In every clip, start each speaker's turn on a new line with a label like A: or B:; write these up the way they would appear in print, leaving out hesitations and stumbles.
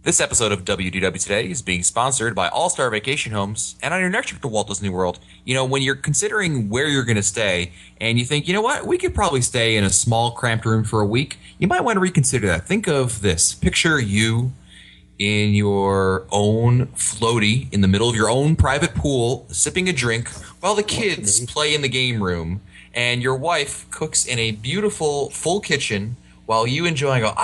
A: This episode of WDW Today is being sponsored by All Star Vacation Homes. And on your next trip to Walt Disney World, when you're considering where you're going to stay and you think, you know what, we could probably stay in a small, cramped room for a week, you might want to reconsider that. Think of this. Picture you in your own floaty in the middle of your own private pool, sipping a drink while the kids play in the game room and your wife cooks in a beautiful, full kitchen while you enjoy and go,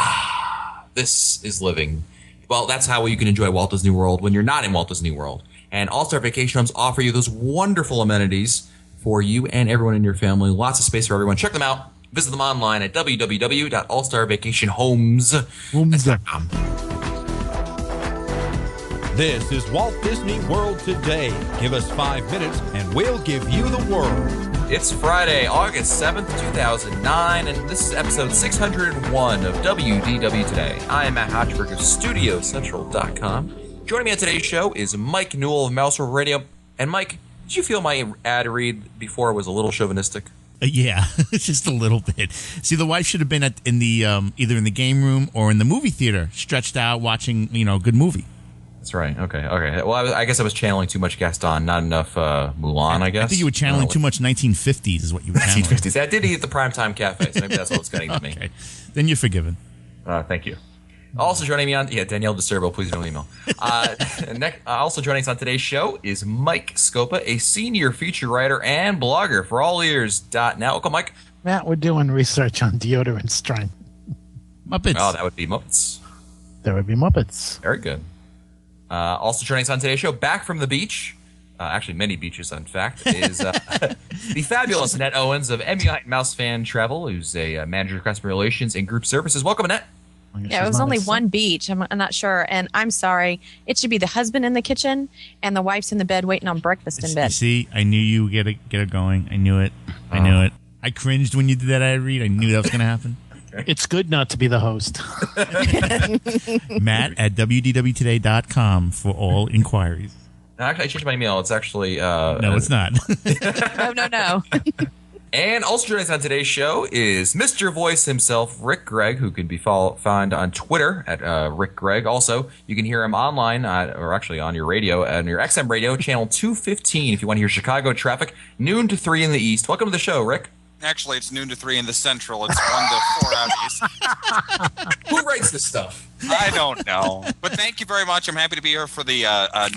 A: this is living. Well, that's how you can enjoy Walt Disney World when you're not in Walt Disney World. And All-Star Vacation Homes offer you those wonderful amenities for you and everyone in your family. Lots of space for everyone. Check them out. Visit them online at www.allstarvacationhomes.com.
B: This is Walt Disney World Today. Give us 5 minutes and we'll give you the world.
A: It's Friday, August 7th, 2009, and this is episode 601 of WDW Today. I am Matt Hodgeberg of StudioCentral.com. Joining me on today's show is Mike Newell of Mouse World Radio. And Mike, did you feel my ad read before was a little chauvinistic?
C: Yeah, just a little bit. See, the wife should have been in the either in the game room or in the movie theater, stretched out, watching a good movie.
A: That's right. Okay. Well, I guess I was channeling too much Gaston, not enough Mulan, I guess.
C: I think you were channeling too much 1950s is what you were channeling.
A: 1950s. I did eat at the Primetime Cafe, so maybe that's what's getting to me.
C: Okay. Then you're forgiven.
A: Thank you. Also joining me on... Yeah, Danielle DeSerbo, please don't email. Also joining us on today's show is Mike Scopa, a senior feature writer and blogger for allears.net. Welcome, Mike.
D: Matt, we're doing research on deodorant strength.
C: Muppets.
A: Oh, that would be Muppets.
D: There would be Muppets.
A: Very good. Also joining us on today's show, back from the beach, actually many beaches, in fact, is the fabulous Annette Owens of Emulate Mouse Fan Travel, who's a manager of customer relations and group services. Welcome, Annette.
E: Yeah, it was only one beach. I'm not sure. And I'm sorry. It should be the husband in the kitchen and the wife's in the bed waiting on breakfast in bed.
C: See, I knew you would get it going. I knew it. I knew it. I cringed when you did that ad read. I knew that was going to happen.
D: It's good not to be the host.
C: Matt at WDWtoday.com for all inquiries.
A: Actually, I changed my email. It's actually...
C: no, it's not.
E: No.
A: And also joining us on today's show is Mr. Voice himself, Rick Gregg, who can be found on Twitter at Rick Gregg. Also, you can hear him online, or actually on your radio, on your XM radio, channel 215, if you want to hear Chicago traffic, noon to 3 in the east. Welcome to the show, Rick.
F: Actually, it's noon to 3 in the central. It's 1 to 4 out east.
A: Who writes this stuff?
F: I don't know. But thank you very much. I'm happy to be here for the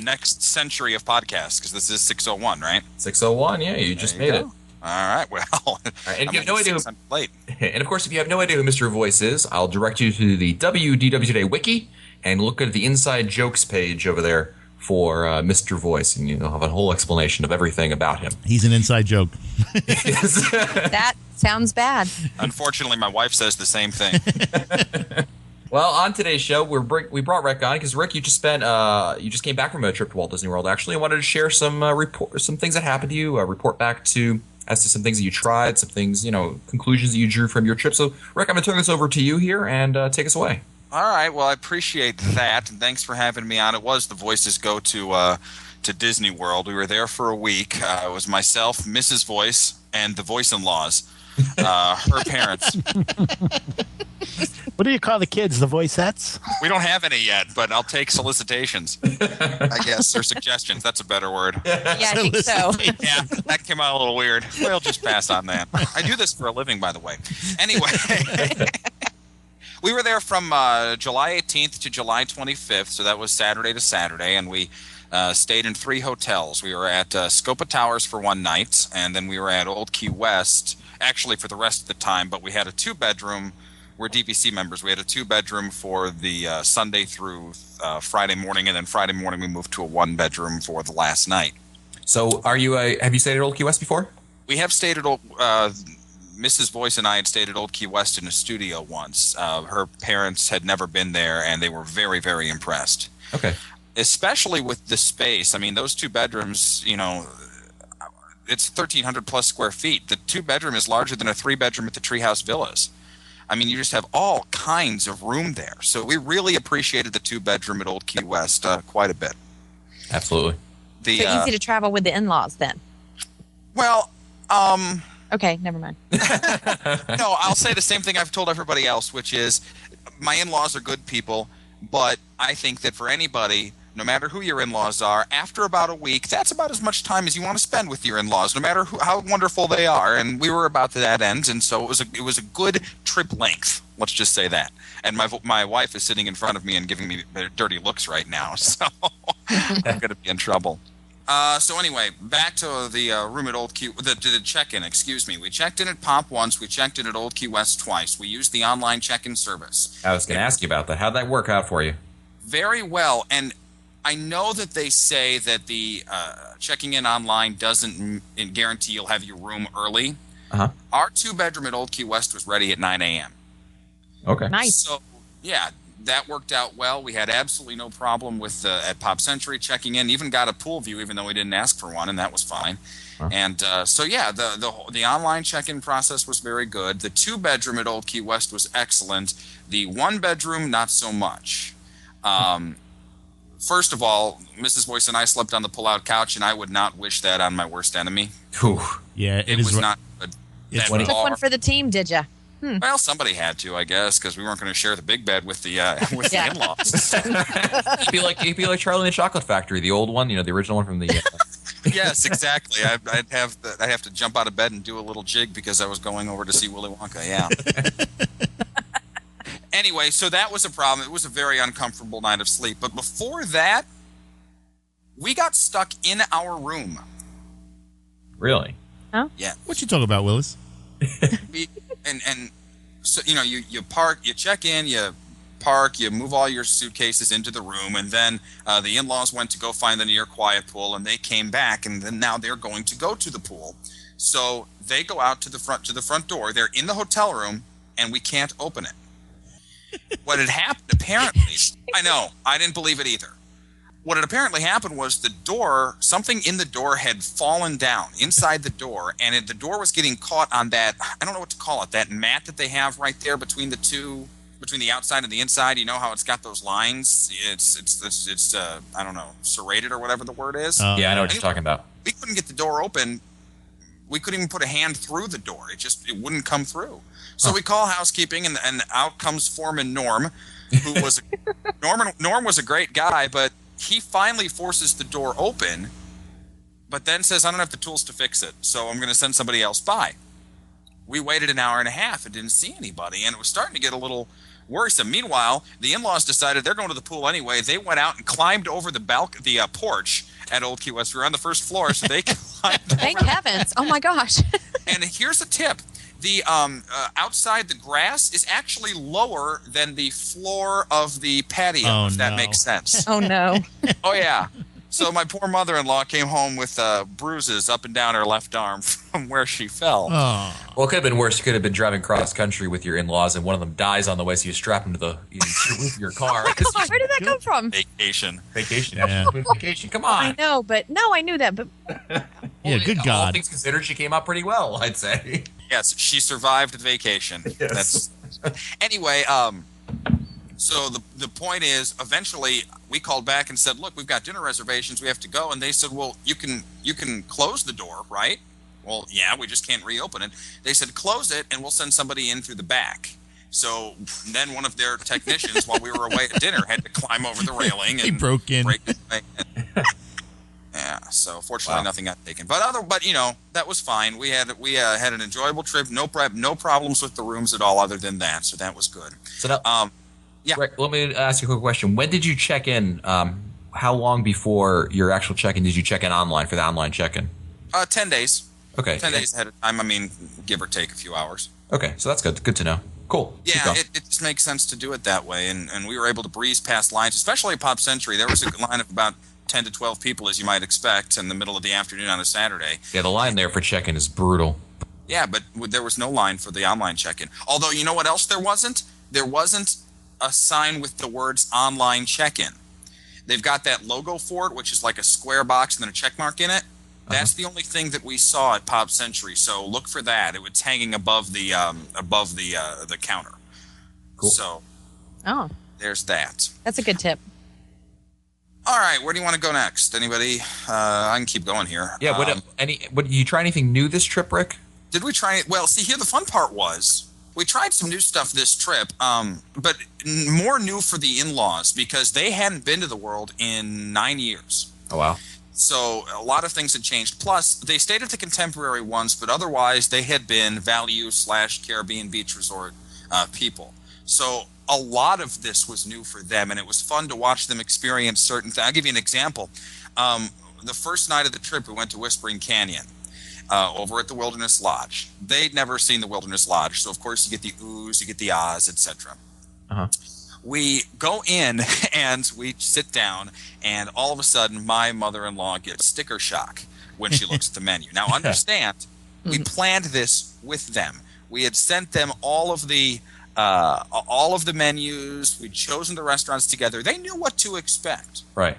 F: next century of podcasts, because this is 601, right?
A: 601, yeah, you just made it.
F: All right, well.
A: All right, and if you have no idea
F: late.
A: And of course, if you have no idea who Mr. Voice is, I'll direct you to the WDW Today wiki and look at the inside jokes page over there for Mr. Voice, and you'll have a whole explanation of everything about him.
C: He's an inside joke.
E: That sounds bad.
F: Unfortunately, my wife says the same thing.
A: Well, on today's show, we brought Rick on because Rick, you just came back from a trip to Walt Disney World. Actually, I wanted to share some things that happened to you. Report back as to some things that you tried, some things, conclusions that you drew from your trip. So, Rick, I'm going to turn this over to you here and take us away.
F: All right. Well, I appreciate that, and thanks for having me on. It was the Voices go to Disney World. We were there for a week. It was myself, Mrs. Voice, and the Voice-in-laws, her parents.
D: What do you call the kids? The voicettes?
F: We don't have any yet, but I'll take solicitations, I guess, or suggestions. That's a better word.
E: Yeah, I think so.
F: Yeah, that came out a little weird. We'll just pass on that. I do this for a living, by the way. Anyway, we were there from July 18th to July 25th, so that was Saturday to Saturday, and we stayed in 3 hotels. We were at Scopa Towers for one night, and then we were at Old Key West, actually for the rest of the time, but we had a 2-bedroom. We're DVC members. We had a 2-bedroom for the Sunday through Friday morning, and then Friday morning we moved to a 1-bedroom for the last night.
A: So, have you stayed at Old Key West before?
F: We have stayed at Mrs. Voice and I had stayed at Old Key West in a studio once. Her parents had never been there, and they were very, very impressed.
A: Okay.
F: Especially with the space. I mean, those 2 bedrooms, it's 1,300 plus square feet. The 2-bedroom is larger than a 3-bedroom at the Treehouse Villas. I mean, you just have all kinds of room there. So we really appreciated the 2-bedroom at Old Key West quite a bit.
A: Absolutely.
E: So easy to travel with the in-laws then?
F: Well,
E: okay, never mind.
F: No, I'll say the same thing I've told everybody else, which is my in-laws are good people. But I think that for anybody, no matter who your in-laws are, after about a week, that's about as much time as you want to spend with your in-laws, no matter how wonderful they are. And we were about to that end, and so it was a good trip length. Let's just say that. And my wife is sitting in front of me and giving me dirty looks right now, so I'm going to be in trouble. So anyway, back to the room at Old Key, the check-in. Excuse me. We checked in at Pop once. We checked in at Old Key West twice. We used the online check-in service.
A: I was going to ask you about that. How'd that work out for you?
F: Very well, and I know that they say that the checking in online doesn't guarantee you'll have your room early.
A: Uh-huh.
F: Our 2-bedroom at Old Key West was ready at 9 a.m.
A: Okay.
E: Nice.
F: So, yeah, that worked out well. We had absolutely no problem with at Pop Century checking in. Even got a pool view, even though we didn't ask for one, and that was fine.
A: Huh.
F: And so, yeah, the online check-in process was very good. The 2-bedroom at Old Key West was excellent. The 1-bedroom, not so much. First of all, Mrs. Boyce and I slept on the pull-out couch, and I would not wish that on my worst enemy.
A: Whew.
C: Yeah,
F: It was not good.
C: It's
F: That
C: funny.
E: Took
F: bar-
E: one for the team, did you?
F: Well, somebody had to, I guess, because we weren't going to share the big bed with the with
E: Yeah.
F: the in-laws.
A: It'd be like Charlie and the Chocolate Factory, the old one, the original one from the.
F: Yes, exactly. I'd have to jump out of bed and do a little jig because I was going over to see Willy Wonka. Yeah. Anyway, so that was a problem. It was a very uncomfortable night of sleep. But before that, we got stuck in our room.
A: Really?
F: Yeah.
C: What you talking about, Willis?
F: And so you park, you check in, you park, you move all your suitcases into the room, and then the in-laws went to go find the near quiet pool, and they came back, and then now they're going to go to the pool. So they go out to the front door. They're in the hotel room, and we can't open it. What had happened, apparently, I know, I didn't believe it either. What had apparently happened was something in the door had fallen down inside the door, and the door was getting caught on that, I don't know what to call it, that mat that they have right there between the outside and the inside. You know how it's got those lines? It's I don't know, serrated or whatever the word is.
A: Yeah, I know what you're talking about.
F: We couldn't get the door open. We couldn't even put a hand through the door. It wouldn't come through. So we call housekeeping, and out comes Foreman Norm, who was Norm was a great guy, but he finally forces the door open, but then says, I don't have the tools to fix it, so I'm going to send somebody else by. We waited an hour and a half and didn't see anybody, and it was starting to get a little worrisome. Meanwhile, the in-laws decided they're going to the pool anyway. They went out and climbed over the porch at Old Key West. We were on the first floor, so they climbed
E: Thank heavens. Oh, my gosh.
F: And here's a tip. The outside the grass is actually lower than the floor of the patio, if that makes sense.
E: Oh, no.
F: Oh, yeah. So my poor mother-in-law came home with bruises up and down her left arm from where she fell.
C: Oh,
A: Well, it could have been worse. You could have been driving cross country with your in-laws, and one of them dies on the way, so you strap him to the roof of your car.
E: Where did that come from?
F: Vacation.
A: Vacation,
C: Yeah.
A: vacation. Come on.
E: I know, but no, I knew that. But
C: yeah, good
A: All
C: God.
A: things considered, she came out pretty well, I'd say.
F: Yes, she survived the vacation.
A: Yes.
F: Anyway, so the point is, eventually we called back and said, look, we've got dinner reservations, we have to go. And they said, well, you can close the door, right? Well, yeah, we just can't reopen it. They said, close it and we'll send somebody in through the back. So then one of their technicians, while we were away at dinner, had to climb over the railing and
C: He broke in.
F: break his way in. Yeah, so fortunately nothing got taken. But that was fine. We had an enjoyable trip. No problems with the rooms at all other than that. So that was good.
A: So now,
F: Yeah.
A: Rick, let me ask you a quick question. When did you check in? How long before your actual check-in did you check in online for the online check-in?
F: 10 days.
A: Okay.
F: 10 days ahead of time. I mean, give or take a few hours.
A: Okay, so that's good. Good to know. Cool. Keep
F: Yeah,
A: going.
F: it just makes sense to do it that way. And we were able to breeze past lines, especially at Pop Century. There was a line of about 10 to 12 people, as you might expect, in the middle of the afternoon on a Saturday.
A: Yeah, the line there for check-in is brutal.
F: Yeah, but there was no line for the online check-in. Although, you know what else there wasn't? There wasn't a sign with the words online check-in. They've got that logo for it, which is like a square box and then a check mark in it. That's the only thing that we saw at Pop Century. So look for that. It was hanging above the counter.
A: Cool.
F: So
E: oh,
F: there's that.
E: that's a good tip.
F: All right, where do you want to go next? Anybody? I can keep going here.
A: Yeah. What did you try anything new this trip, Rick?
F: Did we try it? Well, see, here the fun part was We tried some new stuff this trip, but more new for the in-laws because they hadn't been to the world in 9 years.
A: Oh, wow.
F: So a lot of things had changed. Plus, they stayed at the contemporary ones, but otherwise they had been value/Caribbean beach resort people. So a lot of this was new for them, and it was fun to watch them experience certain things. I'll give you an example. The first night of the trip, we went to Whispering Canyon. Over at the Wilderness Lodge. They'd never seen the Wilderness Lodge, so of course you get the oohs, you get the ahs, etc.
A: Uh-huh.
F: We go in and we sit down, and all of a sudden my mother-in-law gets sticker shock when she looks at the menu. Now understand, we planned this with them. We had sent them all of the menus. We'd chosen the restaurants together. They knew what to expect.
A: Right.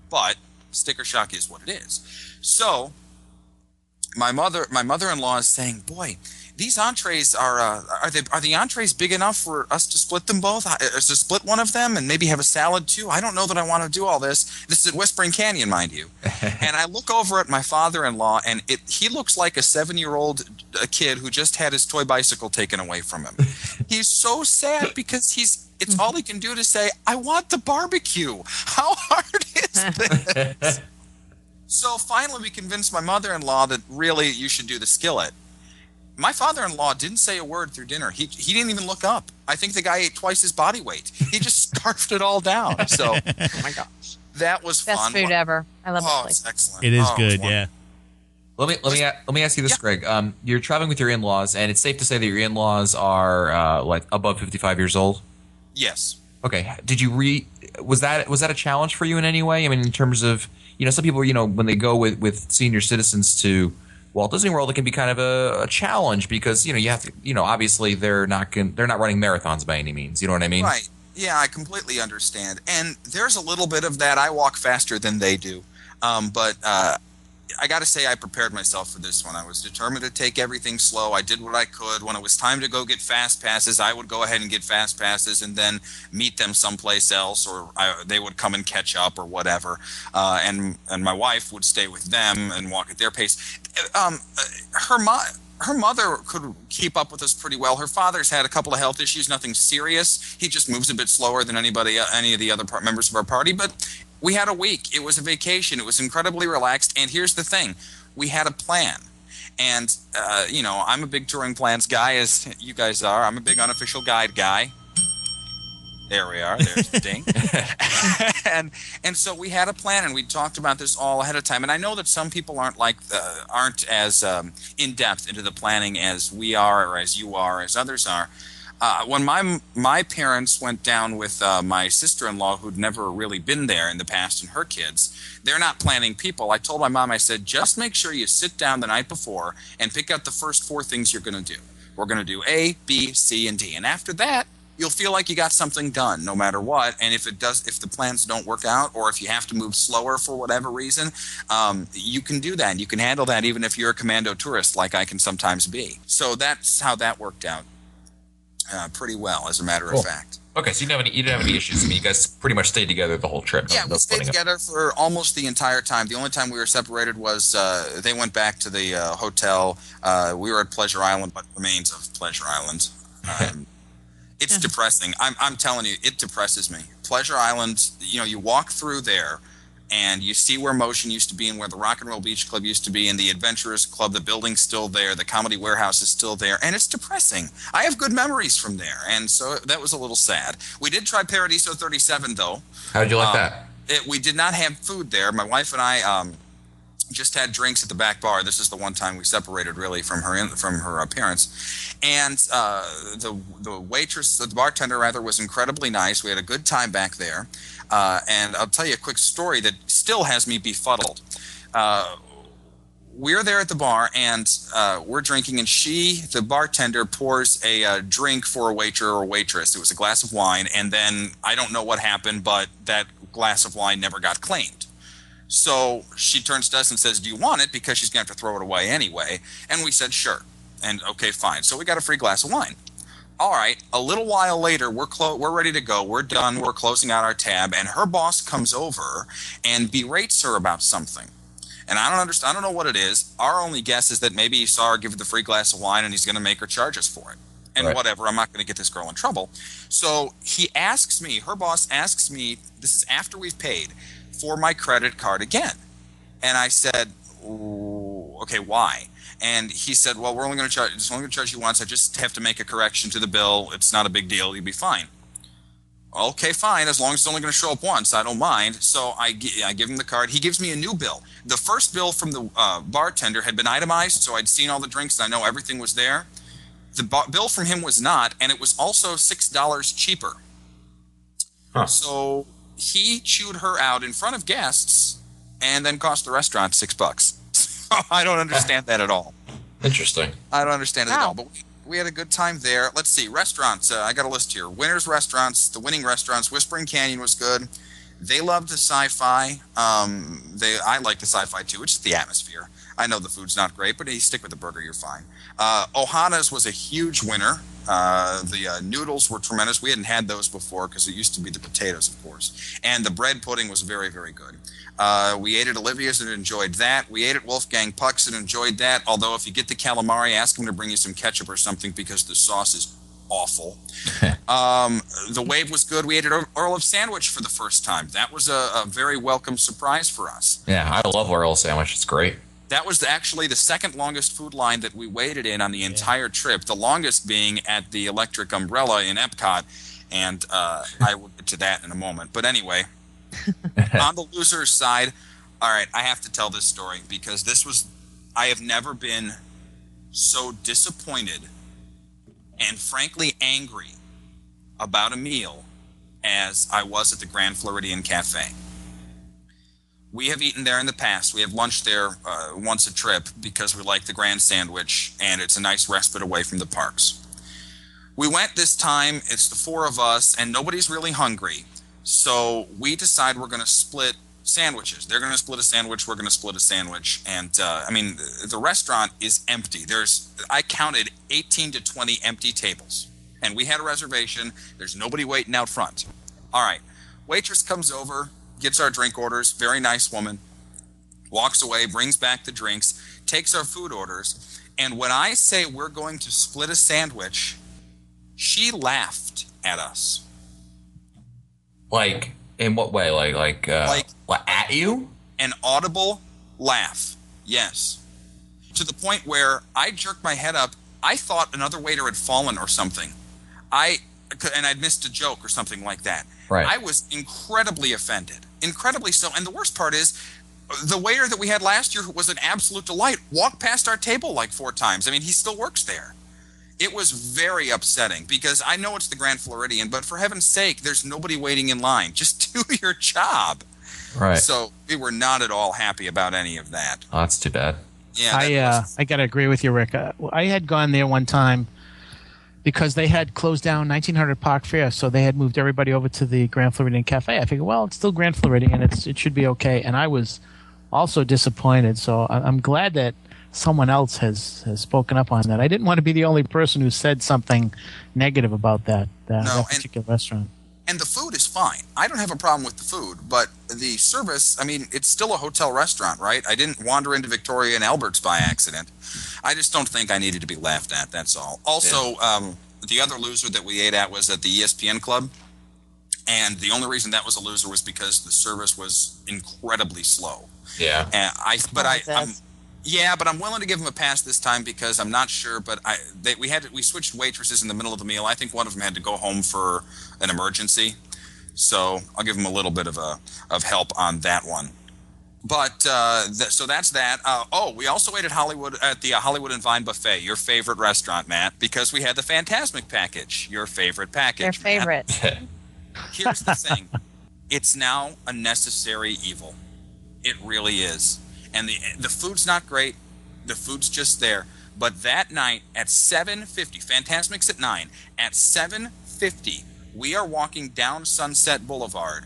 F: But sticker shock is what it is. So my mother-in-law is saying, "Boy, these entrees are the entrees big enough for us to split them both? To split one of them and maybe have a salad too? I don't know that I want to do all this." This is at Whispering Canyon, mind you. And I look over at my father-in-law, and he looks like a 7-year-old kid who just had his toy bicycle taken away from him. He's so sad because it's all he can do to say, "I want the barbecue." How hard is this? So finally we convinced my mother-in-law that really you should do the skillet. My father-in-law didn't say a word through dinner. He didn't even look up. I think the guy ate twice his body weight. He just scarfed it all down. So
E: Oh my gosh.
F: that was
E: Best
F: fun.
E: food ever. I love
F: Oh,
E: this place.
F: it's excellent.
C: It is
F: Oh,
C: good,
F: it's
C: yeah.
A: Let me ask you this,
F: Yeah.
A: Greg. You're traveling with your in-laws, and it's safe to say that your in-laws are like above 55 years old.
F: Yes.
A: Okay. Did you was that a challenge for you in any way? I mean, in terms of, some people, when they go with senior citizens to Walt Disney World, it can be kind of a challenge because, you have to, obviously they're not running marathons by any means. You know what I mean?
F: Right. Yeah, I completely understand. And there's a little bit of that. I walk faster than they do. But I got to say I prepared myself for this one. I was determined to take everything slow. I did what I could. When it was time to go get fast passes, I would go ahead and get fast passes and then meet them someplace else, or they would come and catch up or whatever. And my wife would stay with them and walk at their pace. Her mother could keep up with us pretty well. Her father's had a couple of health issues, nothing serious. He just moves a bit slower than any of the other members of our party, but we had a week. It was a vacation. It was incredibly relaxed. And here's the thing. We had a plan. And, I'm a big touring plans guy, as you guys are. I'm a big unofficial guide guy. There we are. There's the ding. and so we had a plan, and we talked about this all ahead of time. And I know that some people aren't as in depth into the planning as we are, or as you are, as others are. When my parents went down with my sister-in-law, who'd never really been there in the past, and her kids, they're not planning people. I told my mom, I said, just make sure you sit down the night before and pick out the first 4 things you're going to do. We're going to do A, B, C, and D. And after that, you'll feel like you got something done no matter what. And if the plans don't work out, or if you have to move slower for whatever reason, you can do that. And you can handle that even if you're a commando tourist like I can sometimes be. So that's how that worked out. Pretty well, as a matter of fact.
A: Okay, so you didn't have any issues. I mean, you guys pretty much stayed together the whole trip.
F: Yeah, we stayed together for almost the entire time. The only time we were separated was they went back to the hotel. We were at Pleasure Island, what remains of Pleasure Island. It's depressing. I'm telling you, it depresses me. Pleasure Island, you walk through there, and you see where Motion used to be and where the Rock and Roll Beach Club used to be and the Adventurers Club. The building's still there. The Comedy Warehouse is still there. And it's depressing. I have good memories from there. And so that was a little sad. We did try Paradiso 37, though.
A: How did you like that?
F: We did not have food there. My wife and I just had drinks at the back bar. This is the one time we separated, really, from her parents. And the waitress, the bartender, rather, was incredibly nice. We had a good time back there. And I'll tell you a quick story that still has me befuddled. We're there at the bar, and we're drinking, and the bartender, pours a drink for a waiter or waitress. It was a glass of wine, and then I don't know what happened, but that glass of wine never got claimed. So she turns to us and says, "Do you want it?" Because she's going to have to throw it away anyway. And we said, "Sure." And okay, fine. So we got a free glass of wine. All right, a little while later, we're ready to go. We're done. We're closing out our tab, and her boss comes over and berates her about something. And I don't understand. I don't know what it is. Our only guess is that maybe he saw her give her the free glass of wine, and he's going to make her charge us for it. and
A: Right.
F: whatever. I'm not going to get this girl in trouble. So he asks me, her boss asks me, this is after we've paid, for my credit card again. And I said, "Ooh, okay, why?" And he said, "Well, we're only going to charge you once. I just have to make a correction to the bill. It's not a big deal. You'll be fine." Okay, fine. As long as it's only going to show up once, I don't mind. So I give him the card. He gives me a new bill. The first bill from the bartender had been itemized, so I'd seen all the drinks. And I know everything was there. The bill from him was not, and it was also $6 cheaper.
A: Huh.
F: So he chewed her out in front of guests and then cost the restaurant $6. I don't understand that at all.
A: Interesting.
F: I don't understand it at
E: Wow.
F: all. But we had a good time there. Let's see. Restaurants. I got a list here. Winners Restaurants, the winning restaurants. Whispering Canyon was good. They loved the sci-fi. I like the sci-fi too. It's just the atmosphere. I know the food's not great, but you stick with the burger, you're fine. Ohana's was a huge winner. The noodles were tremendous. We hadn't had those before because it used to be the potatoes, of course. And the bread pudding was very, very good. We ate at Olivia's and enjoyed that. We ate at Wolfgang Puck's and enjoyed that. Although if you get the calamari, ask him to bring you some ketchup or something because the sauce is awful. The Wave was good. We ate at Earl of Sandwich for the first time. That was a very welcome surprise for us.
A: Yeah, I love Earl sandwich. It's great.
F: That was actually the second longest food line that we waited in on the entire trip, the longest being at the Electric Umbrella in Epcot, and I will get to that in a moment. But anyway, on the loser's side, all right, I have to tell this story because I have never been so disappointed and frankly angry about a meal as I was at the Grand Floridian Cafe. We have eaten there in the past. We have lunched there once a trip because we like the Grand Sandwich, and it's a nice respite away from the parks. We went this time. It's the four of us, and nobody's really hungry. So we decide we're going to split sandwiches. They're going to split a sandwich. We're going to split a sandwich. And, the restaurant is empty. I counted 18 to 20 empty tables. And we had a reservation. There's nobody waiting out front. All right. Waitress comes over, gets our drink orders, very nice woman, walks away, brings back the drinks, takes our food orders, and when I say we're going to split a sandwich, she laughed at us.
A: Like, in what way? Like, what, at you?
F: An audible laugh, yes. To the point where I jerked my head up. I thought another waiter had fallen or something. And I'd missed a joke or something like that.
A: Right.
F: I was incredibly offended. Incredibly so. And the worst part is, the waiter that we had last year, who was an absolute delight, walked past our table like 4 times. I mean, he still works there. It was very upsetting because I know it's the Grand Floridian, but for heaven's sake, there's nobody waiting in line. Just do your job.
A: Right.
F: So we were not at all happy about any of that.
A: Oh, that's too bad.
F: Yeah,
D: I got to agree with you, Rick. I had gone there one time because they had closed down 1900 Park Fair, so they had moved everybody over to the Grand Floridian Cafe. I figured, well, it's still Grand Floridian, it should be okay. And I was also disappointed, so I'm glad that someone else has spoken up on that. I didn't want to be the only person who said something negative about that particular restaurant.
F: And the food is fine. I don't have a problem with the food, but the service, I mean, it's still a hotel restaurant, right? I didn't wander into Victoria and Albert's by accident. I just don't think I needed to be laughed at, that's all. Also, the other loser that we ate at was at the ESPN Club, and the only reason that was a loser was because the service was incredibly slow.
A: Yeah.
F: And I'm willing to give them a pass this time because I'm not sure. But we switched waitresses in the middle of the meal. I think one of them had to go home for an emergency, so I'll give them a little bit of help on that one. But so that's that. We also ate at the Hollywood and Vine Buffet, your favorite restaurant, Matt, because we had the Fantasmic package, your favorite package.
E: Your favorite.
F: Matt. Here's the thing: it's now a necessary evil. It really is. And the food's not great. The food's just there. But that night at 7:50, Fantasmic's at 9. At 7:50, we are walking down Sunset Boulevard,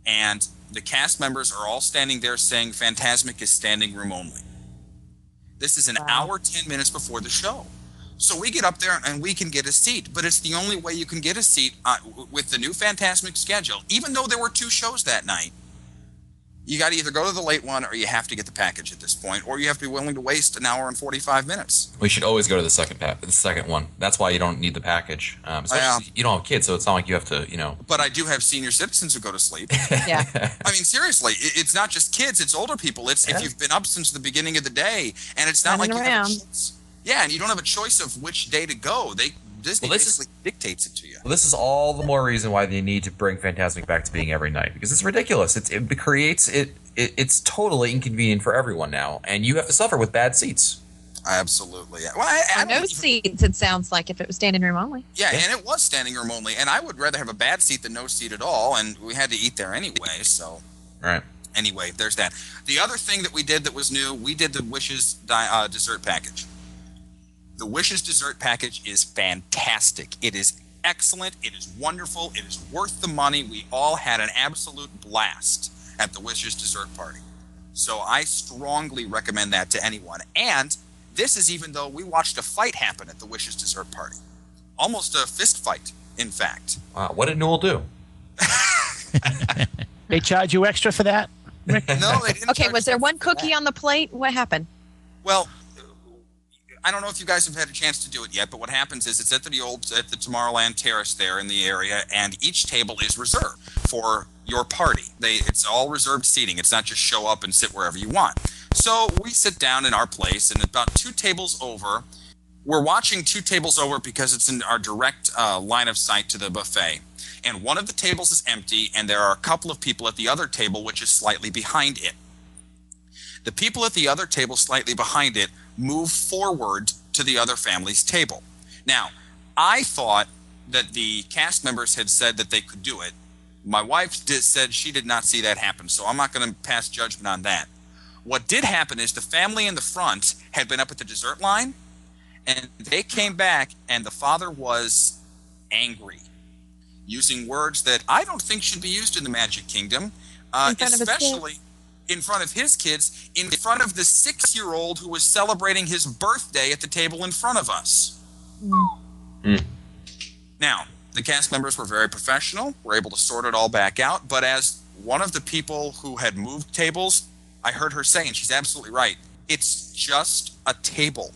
F: and the cast members are all standing there saying Fantasmic is standing room only. This is an hour, 10 minutes before the show. So we get up there and we can get a seat, but it's the only way you can get a seat with the new Fantasmic schedule. Even though there were 2 shows that night, You got to either go to the late one or you have to get the package at this point, or you have to be willing to waste an hour and 45 minutes.
A: We should always go to the second one. That's why you don't need the package. Especially you don't have kids, so it's not like you have to,
F: But I do have senior citizens who go to sleep.
E: Yeah.
F: I mean, seriously, it's not just kids; it's older people. It's if you've been up since the beginning of the day, and it's not
E: Running
F: like you have a
E: around.
F: choice. Yeah, and you don't have a choice of which day to go. Disney basically dictates it to you.
A: Well, this is all the more reason why they need to bring Fantasmic back to being every night, because it's ridiculous. It creates it's totally inconvenient for everyone now, and you have to suffer with bad seats.
F: Absolutely. Well, I
E: No seats, it sounds like, if it was standing room only.
F: Yeah, and it was standing room only, and I would rather have a bad seat than no seat at all, and we had to eat there anyway, so.
A: Right.
F: Anyway, there's that. The other thing that we did that was new, we did the Wishes dessert package. The Wishes dessert package is fantastic. It is excellent. It is wonderful. It is worth the money. We all had an absolute blast at the Wishes dessert party. So I strongly recommend that to anyone. And this is even though we watched a fight happen at the Wishes dessert party. Almost a fist fight, in fact.
A: Wow, what did Newell do?
D: They charge you extra for that, Rick?
F: No, they didn't.
E: Okay,
F: charge
E: was there
F: us
E: one
F: for
E: cookie
F: that.
E: on the plate? What happened?
F: Well, I don't know if you guys have had a chance to do it yet, but what happens is it's at the Tomorrowland Terrace there in the area, and each table is reserved for your party. It's all reserved seating. It's not just show up and sit wherever you want. So we sit down in our place, and about 2 tables over, we're watching 2 tables over because it's in our direct line of sight to the buffet. And one of the tables is empty, and there are a couple of people at the other table, which is slightly behind it. The people at the other table slightly behind it move forward to the other family's table. Now, I thought that the cast members had said that they could do it. My wife said she did not see that happen, so I'm not going to pass judgment on that. What did happen is the family in the front had been up at the dessert line, and they came back, and the father was angry, using words that I don't think should be used in the Magic Kingdom,
E: In front of his
F: especially in front of his kids, in front of the 6-year-old who was celebrating his birthday at the table in front of us. Now, the cast members were very professional, were able to sort it all back out, but as one of the people who had moved tables, I heard her say, and she's absolutely right, it's just a table.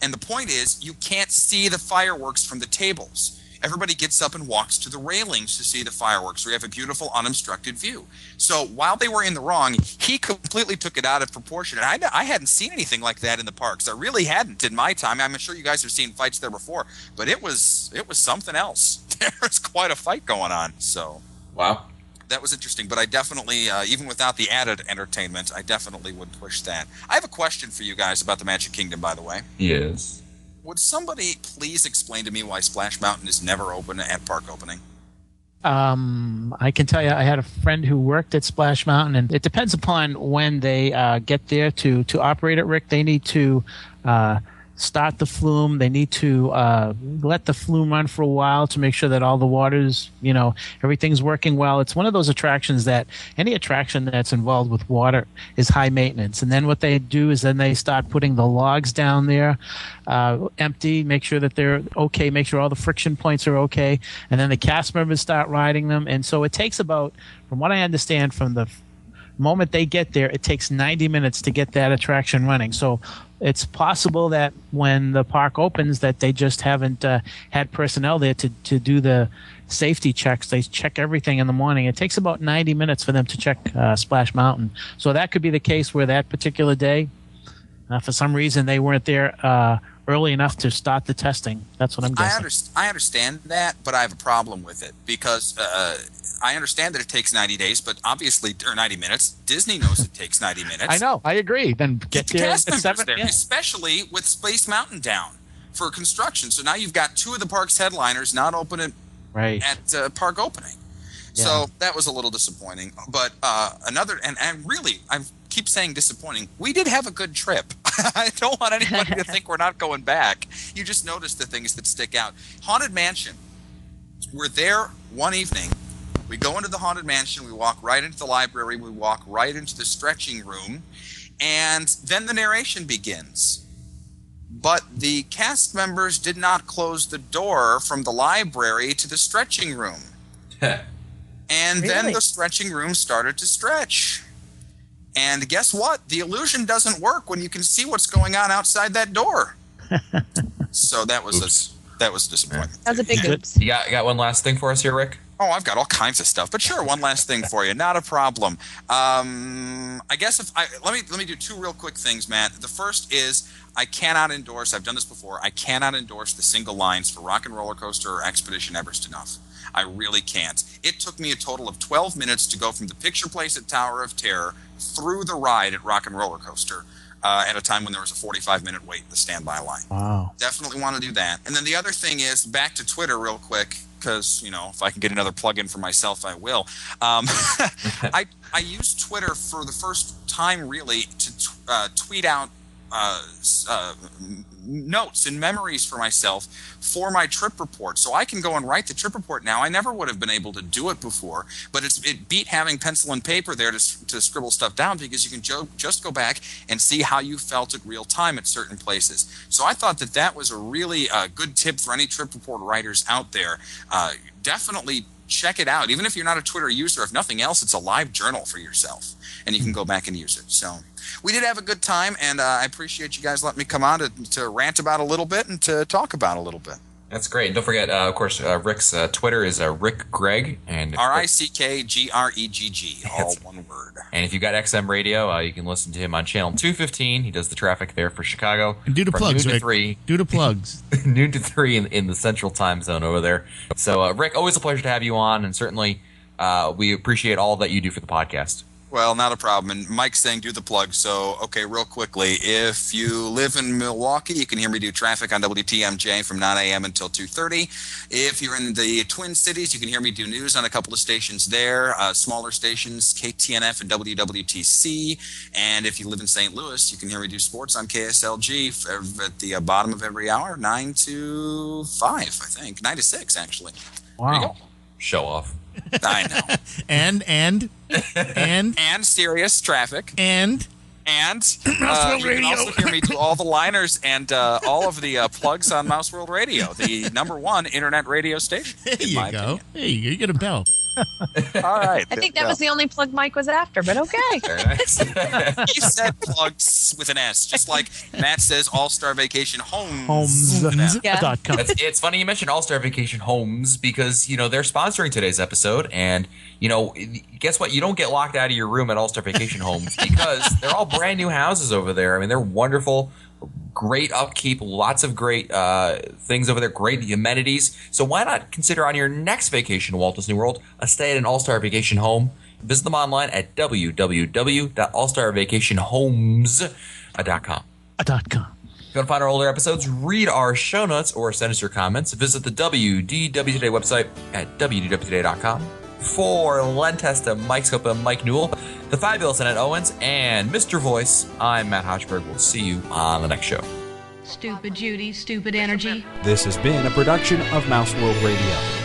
F: And the point is, you can't see the fireworks from the tables. Everybody gets up and walks to the railings to see the fireworks. We have a beautiful, unobstructed view. So while they were in the wrong, he completely took it out of proportion. And I hadn't seen anything like that in the parks. I really hadn't in my time. I'm sure you guys have seen fights there before, but it was something else. There was quite a fight going on. So
A: Wow.
F: that was interesting. But I definitely, even without the added entertainment, I definitely would push that. I have a question for you guys about the Magic Kingdom, by the way.
A: Yes.
F: Would somebody please explain to me why Splash Mountain is never open at park opening?
D: I can tell you, I had a friend who worked at Splash Mountain, and it depends upon when they get there to operate it, Rick. They need to start the flume. They need to let the flume run for a while to make sure that all the water's, everything's working well. It's one of those attractions that any attraction that's involved with water is high maintenance. And then what they do is then they start putting the logs down there, empty, make sure that they're okay, make sure all the friction points are okay. And then the cast members start riding them. And so it takes about, from what I understand, from the moment they get there, it takes 90 minutes to get that attraction running. So it's possible that when the park opens that they just haven't had personnel there to do the safety checks. They check everything in the morning. It takes about 90 minutes for them to check Splash Mountain. So that could be the case where that particular day, for some reason, they weren't there early enough to start the testing. That's what I'm guessing.
F: I understand that, but I have a problem with it because I understand that it takes 90 days, but obviously, or 90 minutes. Disney knows it takes 90 minutes.
D: I know. I agree. Then
F: Get the
D: there
F: cast
D: at
F: members
D: 7.
F: there,
D: Yeah.
F: especially with Space Mountain down for construction. So now you've got 2 of the park's headliners not open
D: Right.
F: at park opening. So that was a little disappointing. But another, and really, I keep saying disappointing. We did have a good trip. I don't want anybody to think we're not going back. You just notice the things that stick out. Haunted Mansion. We're there one evening. We go into the Haunted Mansion. We walk right into the library. We walk right into the stretching room. And then the narration begins. But the cast members did not close the door from the library to the stretching room. And then
E: Really?
F: the stretching room started to stretch. And guess what? The illusion doesn't work when you can see what's going on outside that door. So that was a disappointment.
E: That was a big oops.
A: You got one last thing for us here, Rick?
F: Oh, I've got all kinds of stuff, but sure, one last thing for you, not a problem. I guess let me do two real quick things, Matt. The first is I cannot endorse. I've done this before. I cannot endorse the single lines for Rock and Roller Coaster or Expedition Everest enough. I really can't. It took me a total of 12 minutes to go from the picture place at Tower of Terror through the ride at Rock and Roller Coaster. At a time when there was a 45-minute wait in the standby line.
D: Wow.
F: Definitely want to do that. And then the other thing is, back to Twitter real quick, because, if I can get another plug-in for myself, I will. I used Twitter for the first time, really, to tweet out notes and memories for myself for my trip report. So I can go and write the trip report now. I never would have been able to do it before, but it beat having pencil and paper there to scribble stuff down, because you can just go back and see how you felt at real time at certain places. So I thought that was a really good tip for any trip report writers out there. Definitely check it out. Even if you're not a Twitter user, if nothing else, it's a live journal for yourself, and you can go back and use it. So we did have a good time, and I appreciate you guys letting me come on to rant about a little bit and to talk about a little bit.
A: That's great. And don't forget, of course, Rick's Twitter is Rick Gregg. And
F: RickGregg, all one word.
A: And if you got XM Radio, you can listen to him on channel 215. He does the traffic there for Chicago.
C: And do the
A: from
C: plugs,
A: noon
C: Rick.
A: to 3.
C: Do the plugs.
A: Noon to 3 in the central time zone over there. So, Rick, always a pleasure to have you on, and certainly we appreciate all that you do for the podcast.
F: Well, not a problem. And Mike's saying do the plug. So, okay, real quickly. If you live in Milwaukee, you can hear me do traffic on WTMJ from 9 a.m. until 2:30. If you're in the Twin Cities, you can hear me do news on a couple of stations there, smaller stations, KTNF and WWTC. And if you live in St. Louis, you can hear me do sports on KSLG at the bottom of every hour, 9 to 5, I think. 9 to 6, actually.
D: Wow.
F: There you go.
A: Show off.
F: I know.
C: And
F: Serious Traffic.
C: And
F: you can also hear me do all the liners and all of the plugs on Mouse World Radio, the #1 internet radio station.
C: there you go.
F: Opinion.
C: Hey, you get a bell.
F: All right.
E: I think that was the only plug Mike was after, but okay.
A: Very nice.
F: He said plugs with an S, just like Matt says All-Star Vacation Homes.
D: Homes.com.
A: It's funny you mentioned All-Star Vacation Homes, because they're sponsoring today's episode, and guess what? You don't get locked out of your room at All-Star Vacation Homes, because they're all brand new houses over there. I mean, they're wonderful, great upkeep, lots of great things over there, great amenities. So why not consider on your next vacation to Walt Disney World a stay at an All-Star Vacation Home? Visit them online at www.allstarvacationhomes.com.
D: .com.
A: If you want to find our older episodes, read our show notes, or send us your comments, visit the WDW Today website at wdwtoday.com. For Len Testa, Mike Scopa, Mike Newell, the fabulous Annette Owens, and Mr. Voice, I'm Matt Hochberg. We'll see you on the next show.
G: Stupid Judy, stupid energy.
B: This has been a production of Mouse World Radio.